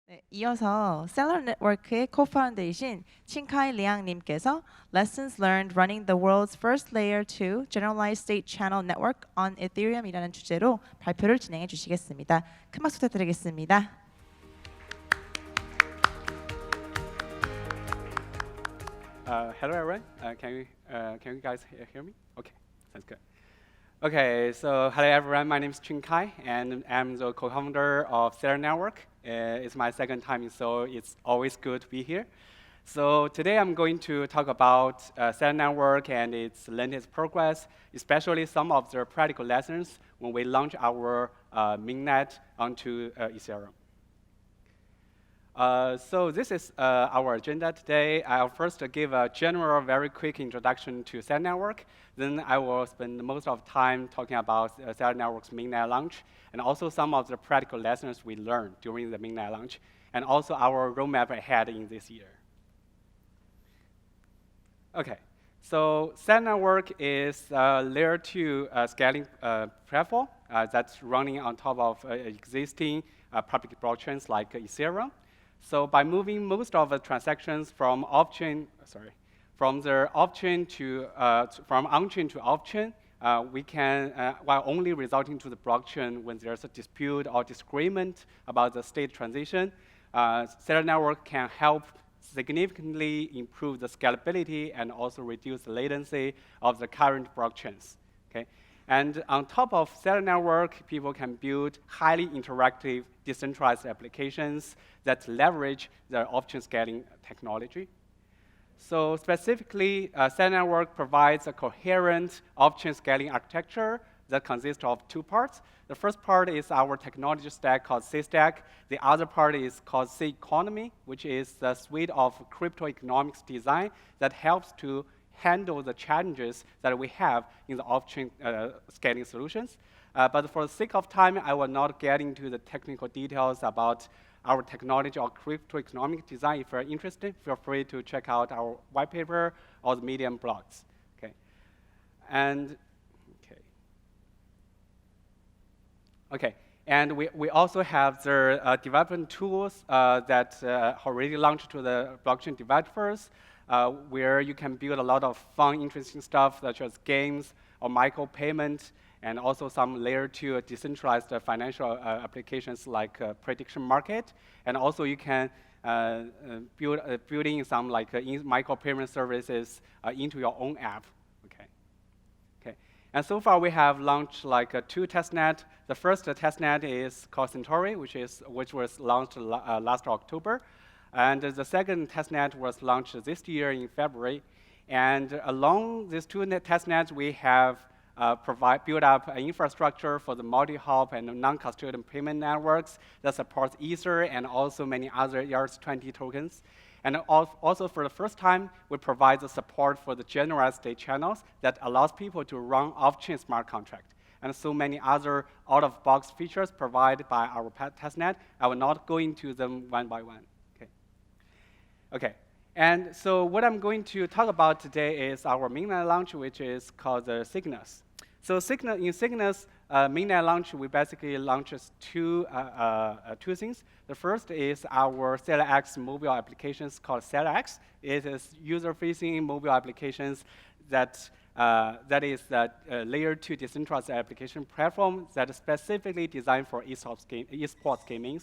네, 이어서 Celer Network의 co-founder이신 Qingkai Liang 님께서 Lessons Learned Running the World's First Layer 2 Generalized State Channel Network on Ethereum이라는 주제로 발표를 진행해 주시겠습니다. 큰 박수 부탁드리겠습니다. Hello everyone. Can you guys hear me? Okay, sounds good. Okay, so hello everyone. My name is Qingkai, and I'm the co-founder of Celer Network. It's my second time, so it's always good to be here. So today I'm going to talk about Celer Network and its latest progress, especially some of the practical lessons when we launch our mainnet onto Ethereum. So this is our agenda today. I'll first give a general, very quick introduction to Celer Network. Then I will spend most of the time talking about Celer Network's mainnet launch, and also some of the practical lessons we learned during the mainnet launch, and also our roadmap ahead in this year. Okay, so Celer Network is a layer 2 scaling platform that's running on top of existing public blockchains like Ethereum. So by moving most of the transactions from on-chain to off-chain, we can, while only resulting to the blockchain when there's a dispute or disagreement about the state transition, Celer Network can help significantly improve the scalability and also reduce the latency of the current blockchains. Okay? And on top of Celer Network, people can build highly interactive, decentralized applications that leverage the off-chain scaling technology. So specifically, Celer Network provides a coherent off-chain scaling architecture that consists of two parts. The first part is our technology stack called C-Stack. The other part is called C-Economy, which is the suite of crypto economics design that helps to handle the challenges that we have in the off-chain scaling solutions. But for the sake of time, I will not get into the technical details about our technology or crypto economic design. If you're interested, feel free to check out our white paper or the Medium blogs. Okay, and and we also have the development tools that already launched to the blockchain developers, where you can build a lot of fun, interesting stuff, such as games or micropayment, and also some layer 2 decentralized financial applications like prediction market. And also you can build in some like micropayment services into your own app. And so far, we have launched like two testnet. The first testnet is called Centauri, which was launched last October. And the second testnet was launched this year in February. And along these two testnets, we have built up an infrastructure for the multi-hop and non-custodial payment networks that supports Ether and also many other ERC-20 tokens. And also, for the first time, we provide the support for the generalized state channels that allows people to run off-chain smart contract. And so many other out-of-box features provided by our testnet. I will not go into them one by one. Okay. And so what I'm going to talk about today is our mainnet launch, which is called the Cygnus. So in Cygnus mainnet launch, we basically launches two things. The first is our CelerX mobile applications called CelerX. It is user-facing mobile applications that is the layer 2 decentralized application platform that is specifically designed for esports gaming.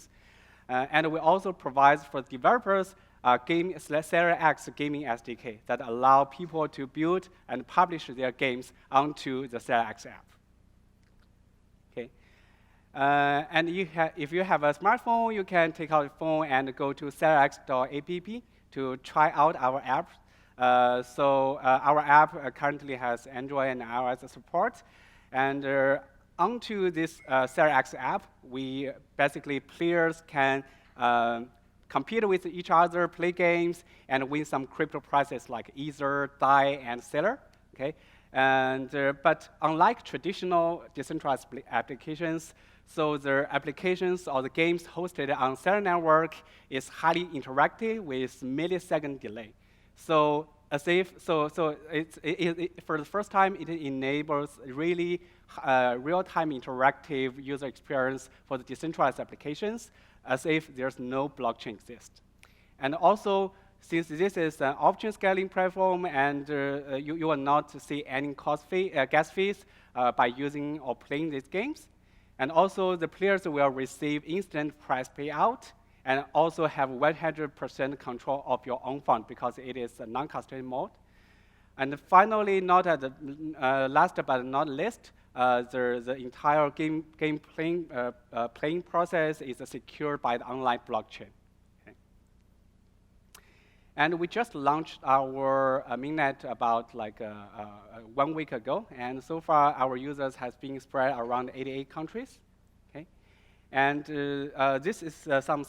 And we also provide for developers CelerX gaming SDK that allow people to build and publish their games onto the CelerX app. Okay, and if you have a smartphone, you can take out your phone and go to celerx.app to try out our app. So our app currently has Android and iOS support, and onto this CelerX app, players can compete with each other, play games, and win some crypto prizes like Ether, DAI, and Celer. Okay, and but unlike traditional decentralized applications, so the applications or the games hosted on Celer Network is highly interactive with millisecond delay. So safe. So for the first time, it enables really real-time interactive user experience for the decentralized applications, as if there's no blockchain exist. And also, since this is an option scaling platform, and you will not see any gas fees by using or playing these games. And also, the players will receive instant prize payout, and also have 100% control of your own fund because it is a non-custodial mode. And finally, not at the last but not least, the entire game playing process is secured by the online blockchain. Okay. And we just launched our mainnet about like 1 week ago, and so far our users has been spread around 88 countries. And this is some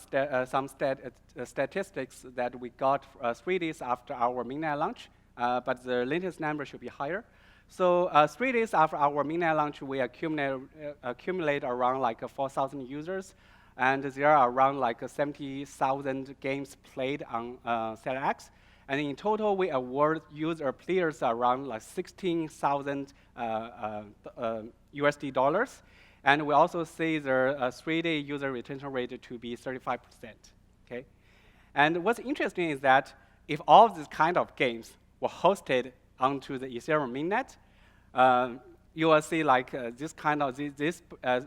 statistics that we got 3 days after our mainnet launch, but the latest number should be higher. So 3 days after our mainnet launch, we accumulate around like 4,000 users, and there are around like 70,000 games played on CelerX. And in total, we award players around like 16,000 USD dollars. And we also see the 3-day user retention rate to be 35%. Okay? And what's interesting is that if all of these kind of games were hosted onto the Ethereum mainnet, you will see like this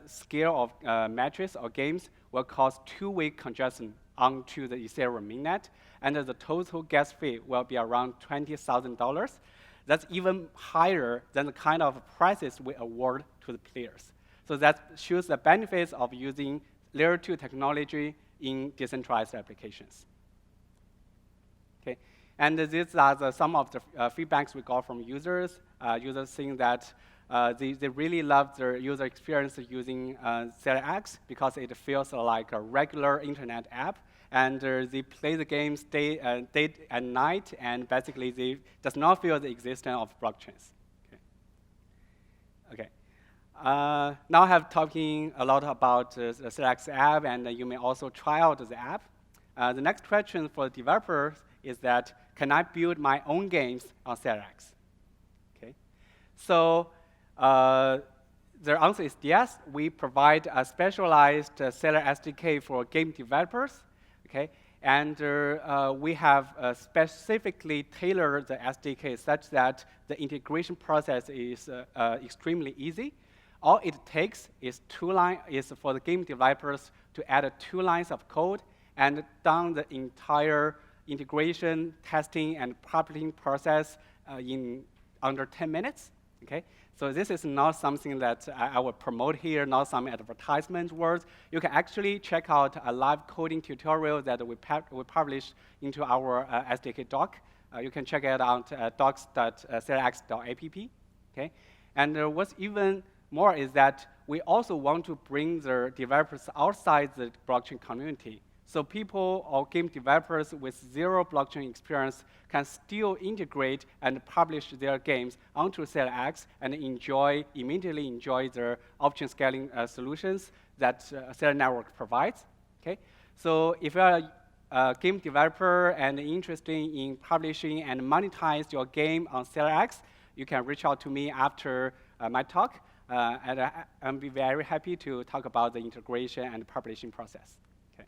scale of matches or games will cause 2-week congestion onto the Ethereum mainnet, and the total gas fee will be around $20,000. That's even higher than the kind of prices we award to the players. So that shows the benefits of using Layer 2 technology in decentralized applications. Okay, and these are some of the feedbacks we got from users. Users saying that they really love their user experience using CelerX because it feels like a regular internet app, and they play the games day and night, and basically they does not feel the existence of blockchains. Okay. Now I have talking a lot about the CelerX app, and you may also try out the app. The next question for developers is that, can I build my own games on CelerX? Okay. So the answer is yes. We provide a specialized Celer SDK for game developers. Okay. And we have specifically tailored the SDK such that the integration process is extremely easy. All it takes is for the game developers to add 2 lines of code and done the entire integration, testing, and publishing process in under 10 minutes. Okay? So this is not something that I will promote here, not some advertisement words. You can actually check out a live coding tutorial that we published into our SDK doc. You can check it out at docs.celerx.app. Okay? And what's even more is that we also want to bring the developers outside the blockchain community. So people or game developers with 0 blockchain experience can still integrate and publish their games onto CelerX and immediately enjoy the option scaling solutions that Celer Network provides. Okay? So if you are a game developer and interested in publishing and monetize your game on CelerX, you can reach out to me after my talk. And I'll be very happy to talk about the integration and publishing process. Okay.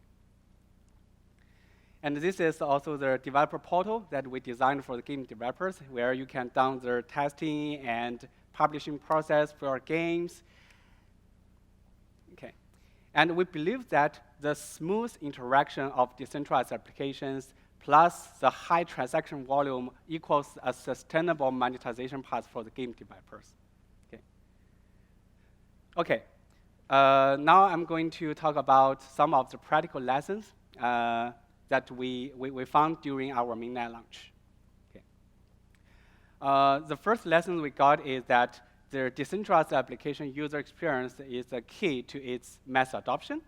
And this is also the developer portal that we designed for the game developers, where you can download the testing and publishing process for your games. Okay. And we believe that the smooth interaction of decentralized applications plus the high transaction volume equals a sustainable monetization path for the game developers. Okay, now I'm going to talk about some of the practical lessons that we found during our mainnet launch. Okay. The first lesson we got is that the decentralized application user experience is the key to its mass adoption.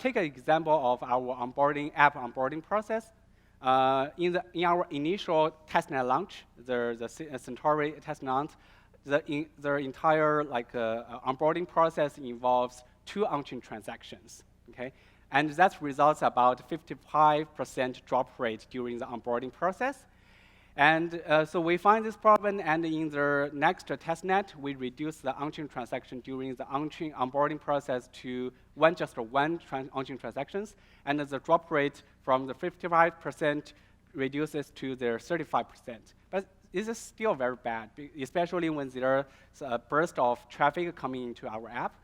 Take an example of our app onboarding process. In our initial testnet launch, the Centauri testnet launch, the entire onboarding process involves 2 on-chain transactions, okay? And that results about 55% drop rate during the onboarding process. And so we find this problem, and in the next testnet, we reduce the on-chain transaction during the on-chain onboarding process to just one on-chain transactions, and the drop rate from the 55% reduces to the 35%. But this is still very bad, especially when there's a burst of traffic coming into our app.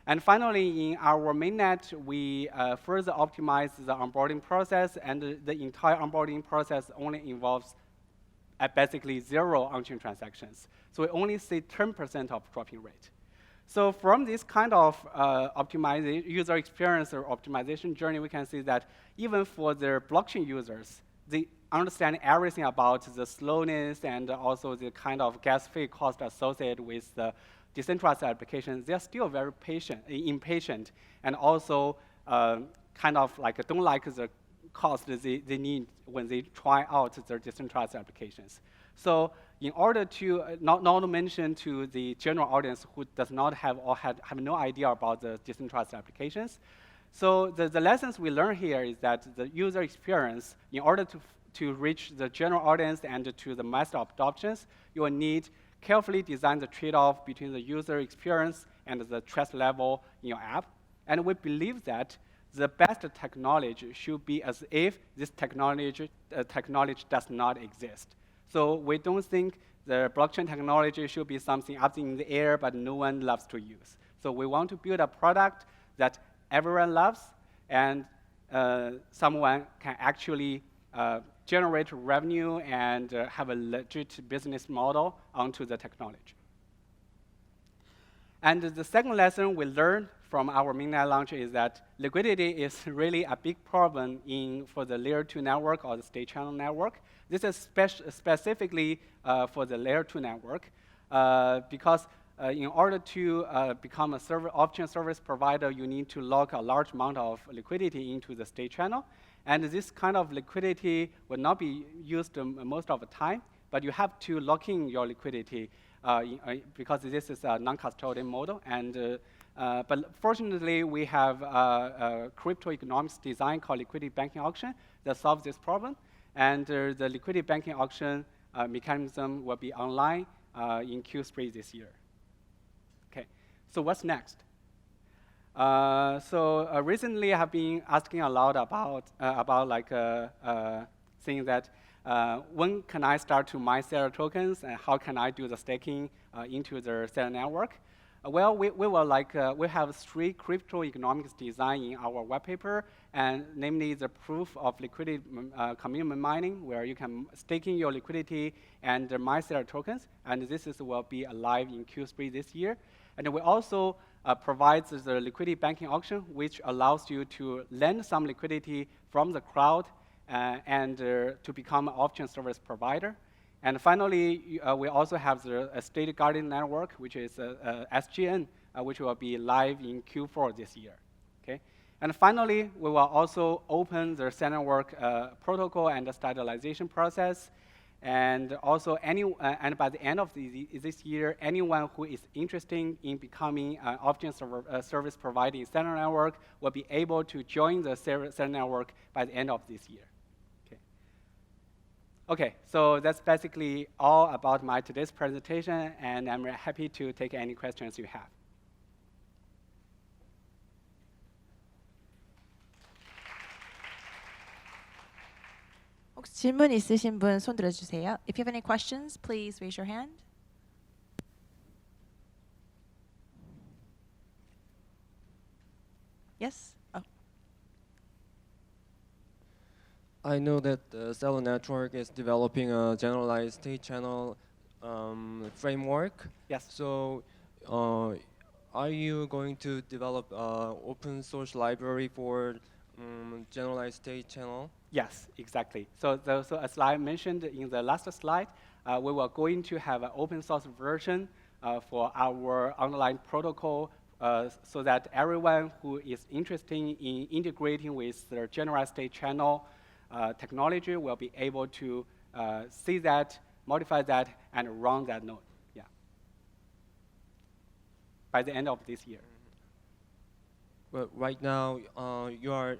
And finally, in our mainnet, we further optimize the onboarding process, and the entire onboarding process only involves at basically 0 on-chain transactions. So we only see 10% of dropping rate. So from this kind of user experience or optimization journey, we can see that even for the blockchain users, they understand everything about the slowness and also the kind of gas fee cost associated with the decentralized applications. They're still very impatient, and also kind of like don't like the cost they need when they try out their decentralized applications. So in order to, not to mention to the general audience who does not have or have no idea about the decentralized applications, so the lessons we learn here is that the user experience, in order to reach the general audience and to the mass adoptions, you will need carefully design the trade-off between the user experience and the trust level in your app. And we believe that the best technology should be as if this technology does not exist. So we don't think the blockchain technology should be something up in the air, but no one loves to use. So we want to build a product that everyone loves, and someone can actually generate revenue and have a legit business model onto the technology. And the second lesson we learned from our mainnet launch is that liquidity is really a big problem for the layer 2 network or the state channel network. This is specifically for the layer 2 network because in order to become a option service provider, you need to lock a large amount of liquidity into the state channel. And this kind of liquidity will not be used most of the time, but you have to lock in your liquidity because this is a non-custodial model. And but fortunately, we have a crypto economics design called liquidity banking auction that solves this problem. And the liquidity banking auction mechanism will be online in Q3 this year. Okay, so what's next? Recently, I have been asking a lot about like saying that when can I start to mine Celer tokens, and how can I do the staking into the Celer network? Well, we have 3 crypto economics design in our white paper, and namely the proof of liquidity community mining, where you can stake in your liquidity and mine Celer tokens, and this will be live in Q3 this year. And we also provides the liquidity banking auction, which allows you to lend some liquidity from the crowd and to become an option service provider. And finally, we also have the State Guardian Network, which is SGN, which will be live in Q4 this year. Okay? And finally, we will also open the Celer network protocol and the standardization process. And also, and by the end of this year, anyone who is interested in becoming an option service provider in Celer network will be able to join the Celer network by the end of this year. Okay, so that's basically all about my today's presentation, and I'm happy to take any questions you have. 혹시 질문 있으신 분 손 들어주세요. If you have any questions, please raise your hand. Yes? Oh. I know that the Celer network is developing a generalized state channel framework. Yes. So are you going to develop an open source library for generalized state channel? Yes, exactly. So as I mentioned in the last slide, we were going to have an open source version for our online protocol so that everyone who is interested in integrating with the generalized state channel technology will be able to see that, modify that, and run that node. Yeah. By the end of this year. But right now, you are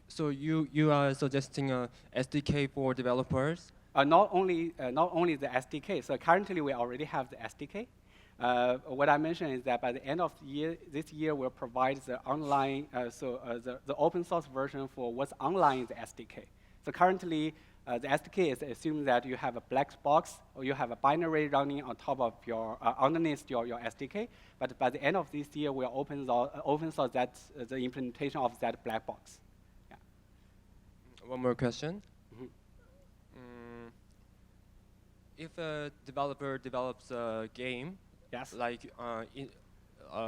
So you are suggesting a SDK for developers? Not only the SDK. So currently we already have the SDK. What I mentioned is that by the end of the year, this year we'll provide the online, the open source version for what's online in the SDK. So currently, the SDK is assuming that you have a black box or you have a binary running on top of your, underneath your SDK. But by the end of this year, we'll open source that, the implementation of that black box. Yeah. One more question. Mhm. If a developer develops a game, Yes. like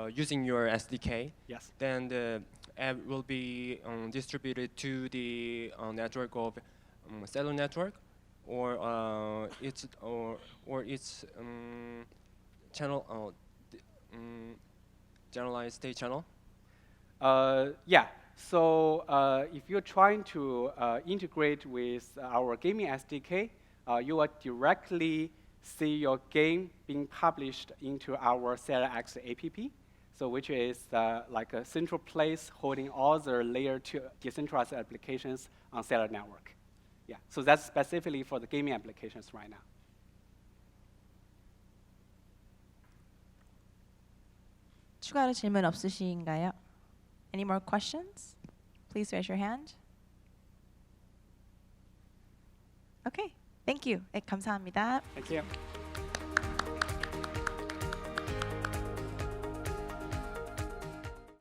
using your SDK, Yes. then the app will be distributed to the network of Celer network, or its channel, generalized state channel. Yeah. So if you're trying to integrate with our gaming SDK, you will directly see your game being published into our Celer X app. So which is like a central place holding all the layer 2 decentralized applications on Celer network. Yeah. So that's specifically for the gaming applications right now. 추가로 질문 없으신가요? Any more questions? Please raise your hand. Okay, thank you. 네, 감사합니다. Thank you.